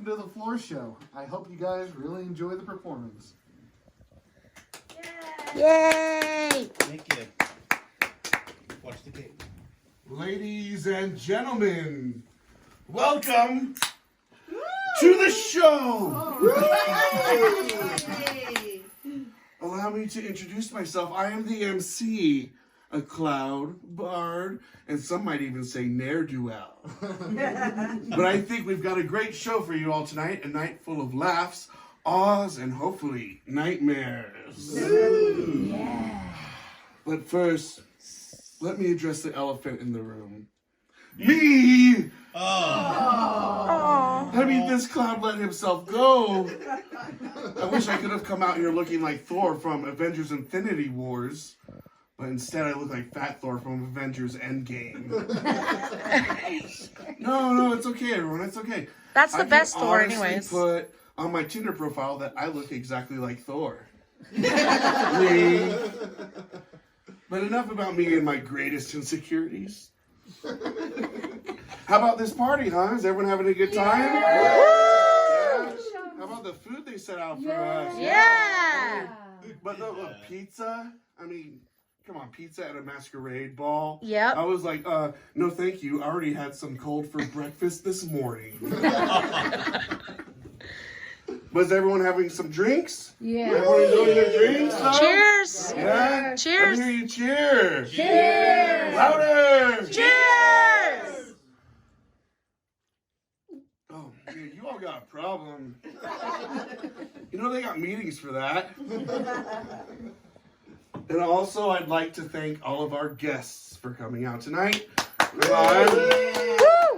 to the floor show. I hope you guys really enjoy the performance. Yay! Thank you. Watch the game. Ladies and gentlemen, welcome to the show. Allow me to introduce myself. I am the MC, a cloud, bard, and some might even say ne'er-do-well. But I think we've got a great show for you all tonight, a night full of laughs, awes, and hopefully nightmares. Yeah. But first, let me address the elephant in the room. Me! Aww. I mean, this clown let himself go. I wish I could have come out here looking like Thor from Avengers Infinity Wars. But instead, I look like Fat Thor from Avengers Endgame. No, it's okay, everyone. It's okay. That's the best Thor, I anyways. put on my Tinder profile that I look exactly like Thor. Me. But enough about me and my greatest insecurities. How about this party, huh? Is everyone having a good time? Yeah. How about the food they set out for us? Yeah. But look, pizza? I mean, come on, pizza at a masquerade ball? Yep. I was like, no thank you. I already had some cold for breakfast this morning. Was everyone having some drinks? Yeah. Everyone enjoying their drinks? Though? Cheers. Yeah? Cheers. I hear you cheer. Cheers. Louder. Cheers. Oh, man, you all got a problem. You know they got meetings for that. And also, I'd like to thank all of our guests for coming out tonight. Come on.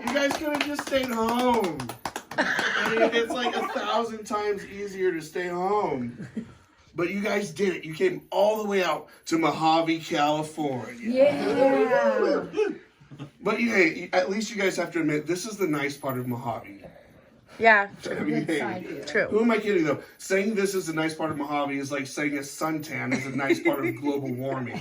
You guys could have just stayed home. I mean, it's like 1,000 times easier to stay home. But you guys did it. You came all the way out to Mojave, California. Yeah. But hey, at least you guys have to admit, this is the nice part of Mojave. Yeah. I mean, hey, True. who am I kidding though? Saying this is a nice part of Mojave is like saying a suntan is a nice part of global warming.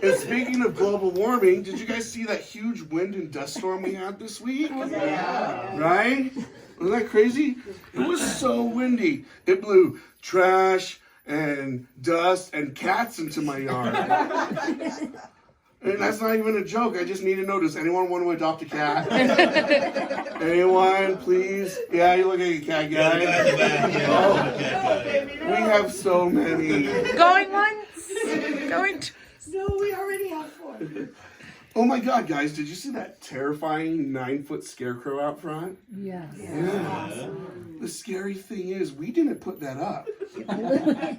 And speaking of global warming, did you guys see that huge wind and dust storm we had this week? Yeah. Right? Wasn't that crazy? It was so windy. It blew trash and dust and cats into my yard. And that's not even a joke. I just need to know, does anyone want to adopt a cat? Anyone, please? Yeah, you look like a cat guy. We have so many. Going once. Going twice. No, we already have 4. Oh my God, guys, did you see that terrifying 9-foot scarecrow out front? Yes. Yeah. The scary thing is, we didn't put that up.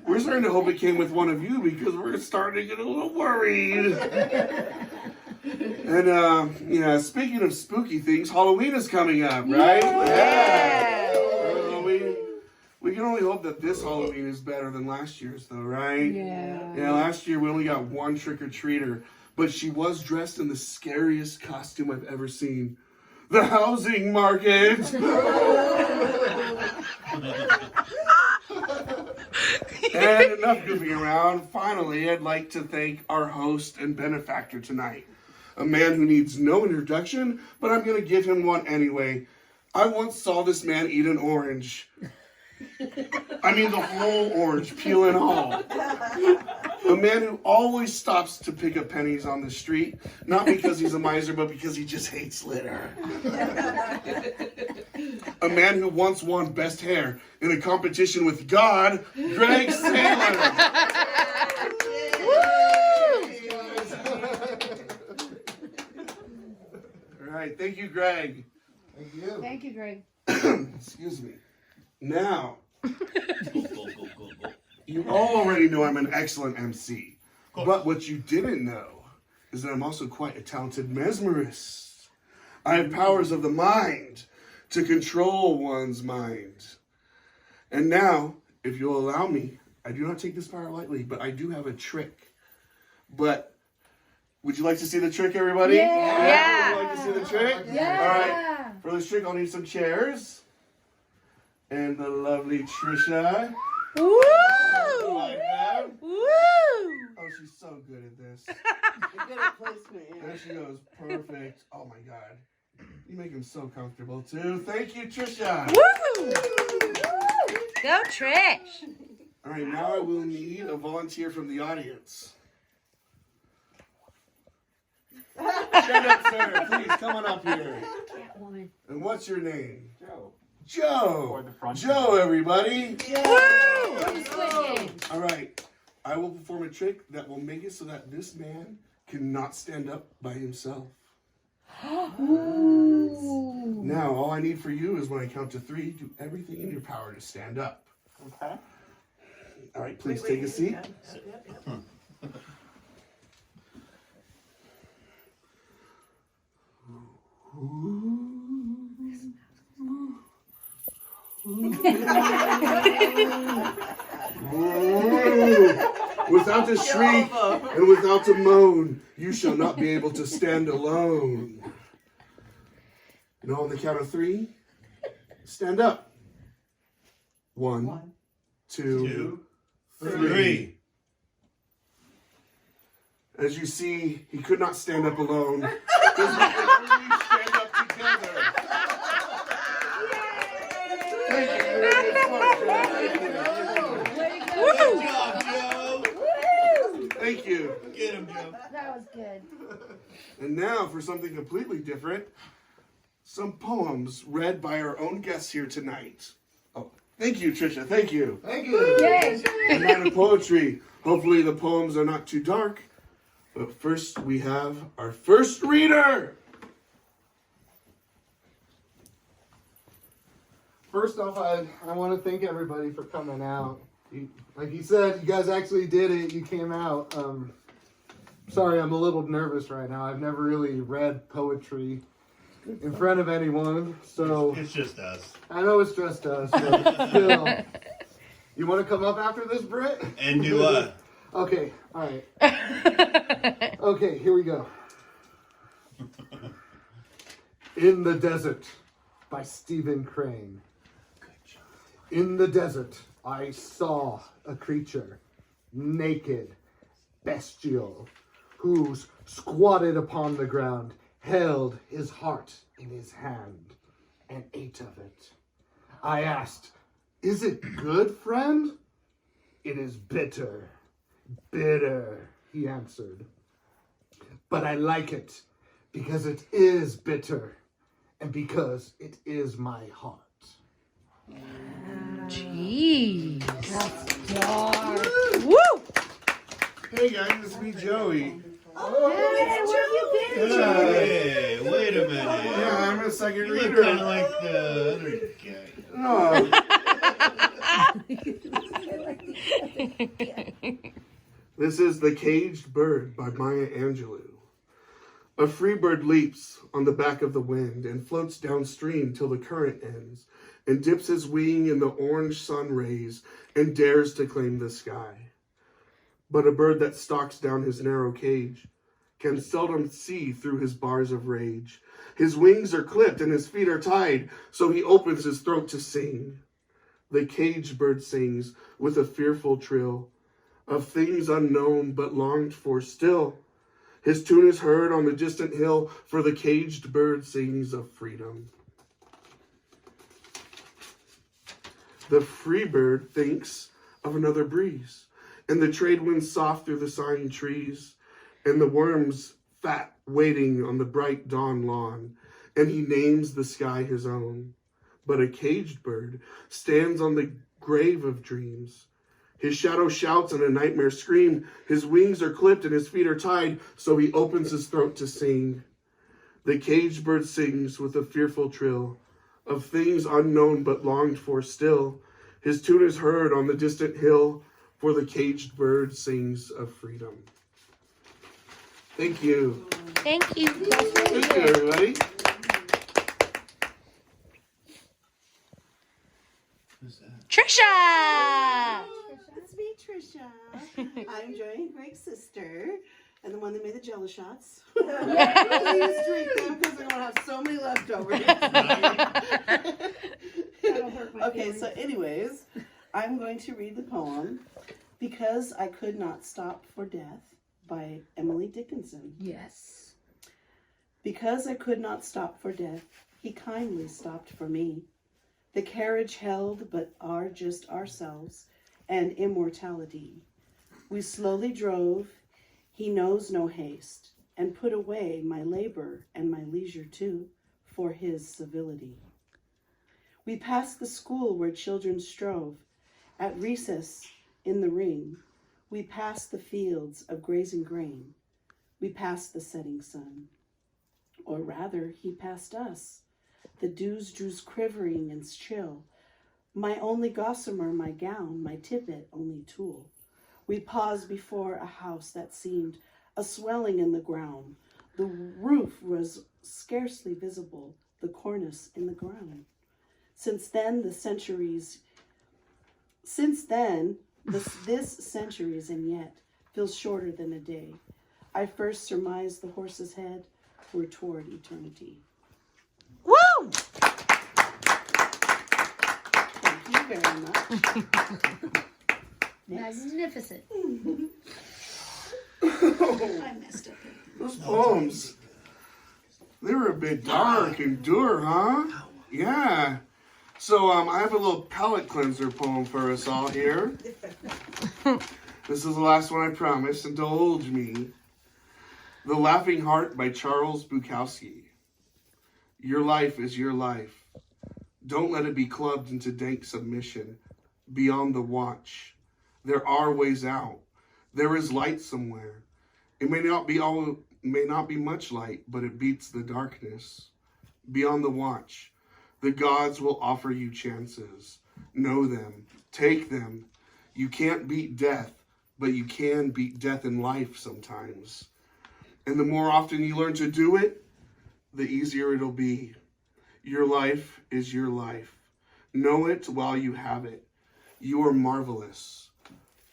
We're starting to hope it came with one of you because we're starting to get a little worried. And, yeah, speaking of spooky things, Halloween is coming up, right? Yeah. We can only hope that this Halloween is better than last year's, though, right? Yeah. Yeah, last year we only got one trick-or-treater, but she was dressed in the scariest costume I've ever seen. The housing market! And enough goofing around. Finally, I'd like to thank our host and benefactor tonight. A man who needs no introduction, but I'm going to give him one anyway. I once saw this man eat an orange. I mean the whole orange, peel and all. A man who always stops to pick up pennies on the street, not because he's a miser, but because he just hates litter. A man who once won best hair in a competition with God, Greg Saylor. All right, thank you, Greg. Thank you. Thank you, Greg. Excuse me. Now, you all already know I'm an excellent MC. But what you didn't know is that I'm also quite a talented mesmerist. I have powers of the mind to control one's mind. And now, if you'll allow me, I do not take this power lightly, but I do have a trick. But would you like to see the trick, everybody? Yeah. Would you like to see the trick? Yeah. All right. For this trick, I'll need some chairs. And the lovely Trisha. Woo! Like that. Woo! Oh, she's so good at this. Good at placement, yeah. There she goes. Perfect. Oh my God. You make him so comfortable too. Thank you, Trisha. Woo! Go Trish. All right, now I will need a volunteer from the audience. Stand up, sir. Please come on up here. And what's your name? Joe. Joe. Or the front. Joe, everybody. Woo! All right. I will perform a trick that will make it so that this man cannot stand up by himself. Now, all I need for you is when I count to 3, do everything in your power to stand up. Okay. All right, please take a seat. Without a shriek and without a moan, you shall not be able to stand alone. And on the count of 3, stand up. 1, 2, 3. As you see, he could not stand up alone. Because we can only stand up together. Thank you very much. Woo! Good job, Joe. Thank you. Get him, Joe. That was good. And now for something completely different, some poems read by our own guests here tonight. Oh, thank you, Trisha. Thank you. Thank you. Yay. A night of poetry. Hopefully the poems are not too dark. But first we have our first reader. First off, I want to thank everybody for coming out. Like he said, you guys actually did it. You came out. Sorry, I'm a little nervous right now. I've never really read poetry in front of anyone, so It's just us. I know it's just us, but still. You want to come up after this, Britt? And do what? Okay, all right. Okay, here we go. In the Desert by Stephen Crane. In the desert, I saw a creature, naked, bestial, who's squatted upon the ground, held his heart in his hand, and ate of it. I asked, "Is it good, friend?" "It is bitter, bitter," he answered. "But I like it because it is bitter and because it is my heart." Jeez. Woo! Hey guys, it's me, Joey. Hey, where you been? Hey, wait a minute. Yeah, I'm a second You look reader. kind of like the other guy. Oh. This is The Caged Bird by Maya Angelou. A free bird leaps on the back of the wind and floats downstream till the current ends, and dips his wing in the orange sun rays and dares to claim the sky. But a bird that stalks down his narrow cage can seldom see through his bars of rage. His wings are clipped and his feet are tied, so he opens his throat to sing. The caged bird sings with a fearful trill of things unknown but longed for still. His tune is heard on the distant hill, for the caged bird sings of freedom. The free bird thinks of another breeze, and the trade winds soft through the sighing trees, and the worms fat waiting on the bright dawn lawn, and he names the sky his own. But a caged bird stands on the grave of dreams. His shadow shouts and a nightmare scream. His wings are clipped and his feet are tied, so he opens his throat to sing. The caged bird sings with a fearful trill of things unknown but longed for still. His tune is heard on the distant hill, for the caged bird sings of freedom. Thank you. Thank you. Thank you, everybody. Who's that? Trisha! It's me, Trisha. I'm Joey and Greg's sister, and the one that made the Jello shots. Please drink them because we're gonna have so many leftovers. That'll hurt my Okay, feelings. so anyways, I'm going to read the poem "Because I Could Not Stop for Death" by Emily Dickinson. Yes. Because I could not stop for death, he kindly stopped for me. The carriage held but are just ourselves and immortality. We slowly drove, he knows no haste, and put away my labor and my leisure too, for his civility. We passed the school where children strove, at recess in the ring. We passed the fields of grazing grain. We passed the setting sun. Or rather, he passed us. The dews drew quivering and chill. My only gossamer, my gown, my tippet, only tool. We paused before a house that seemed a swelling in the ground. The roof was scarcely visible, the cornice in the ground. Since then, this centuries and yet feels shorter than a day. I first surmised the horse's head were toward eternity. Woo! Thank you very much. Magnificent. I messed up. Those poems, they were a bit dark and dour, huh? Yeah. So I have a little palate cleanser poem for us all here. This is the last one, I promise. Indulge me. The Laughing Heart by Charles Bukowski. Your life is your life. Don't let it be clubbed into dank submission. Beyond the watch, there are ways out. There is light somewhere. It may not be much light, but it beats the darkness. Beyond the watch, the gods will offer you chances. Know them. Take them. You can't beat death, but you can beat death in life sometimes. And the more often you learn to do it, the easier it'll be. Your life is your life. Know it while you have it. You are marvelous.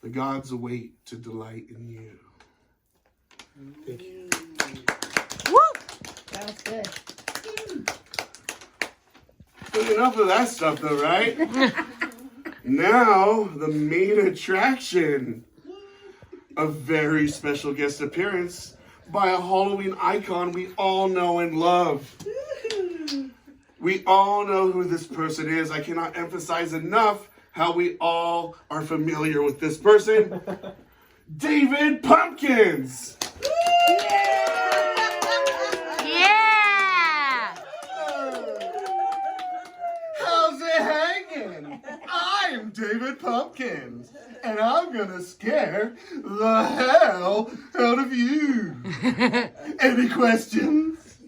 The gods await to delight in you. Thank you. Woo! That was good. But enough of that stuff though, right? Now, the main attraction. A very special guest appearance by a Halloween icon we all know and love. We all know who this person is. I cannot emphasize enough how we all are familiar with this person. David Pumpkins! Yeah! How's it hanging? I'm David Pumpkins, and I'm gonna scare the hell out of you. Any questions?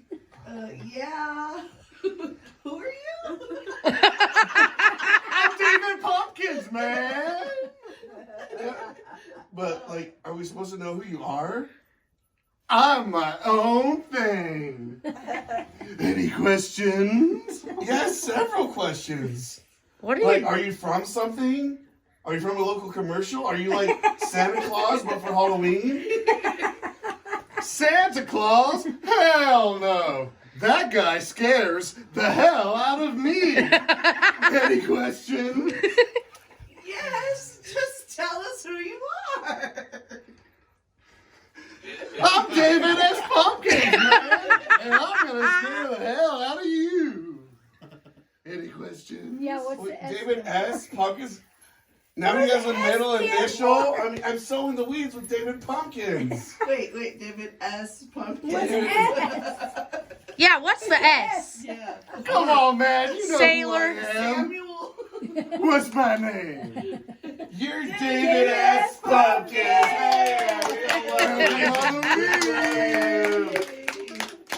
Yeah. Who are you? I'm David Pumpkins, man. But, like, are we supposed to know who you are? I'm my own thing. Any questions? Yes, several questions. What are Like, you? are you from something? Are you from a local commercial? Are you like Santa Claus but for Halloween? Santa Claus? Hell no. That guy scares the hell out of me. Any questions? Yes. Just tell us who you are. I'm David S. Pumpkins, man. And I'm going to scare the hell out of you. Any questions? Yeah, what's Wait, the S? David S. Pumpkins. Now he has a middle initial. I mean, I'm so in the weeds with David Pumpkins. Wait, David S. Pumpkin. What's the S? Yeah, what's the S? Yeah. Come on, man. You know Sailor. who I am. Samuel. What's my name? You're David S. Pumpkins. Hey,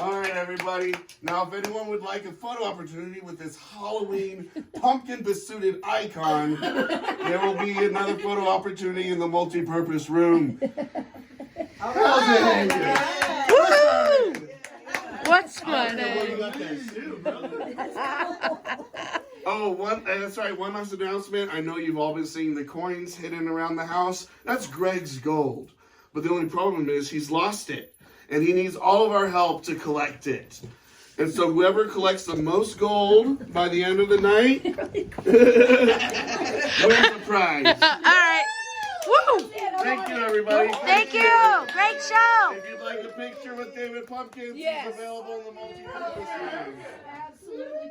all right, everybody. Now, if anyone would like a photo opportunity with this Halloween pumpkin-besuited icon, there will be another photo opportunity in the multi-purpose room. How's it hanging? Woohoo! What's my You name? got that suit, brother. Oh, that's right. One last announcement. I know you've all been seeing the coins hidden around the house. That's Greg's gold. But the only problem is he's lost it. And he needs all of our help to collect it. And so whoever collects the most gold by the end of the night wins the prize. All right. Woo! Thank you, everybody. Thank you. Great show. If you'd like a picture with David Pumpkins, it's available in the multi-purpose room.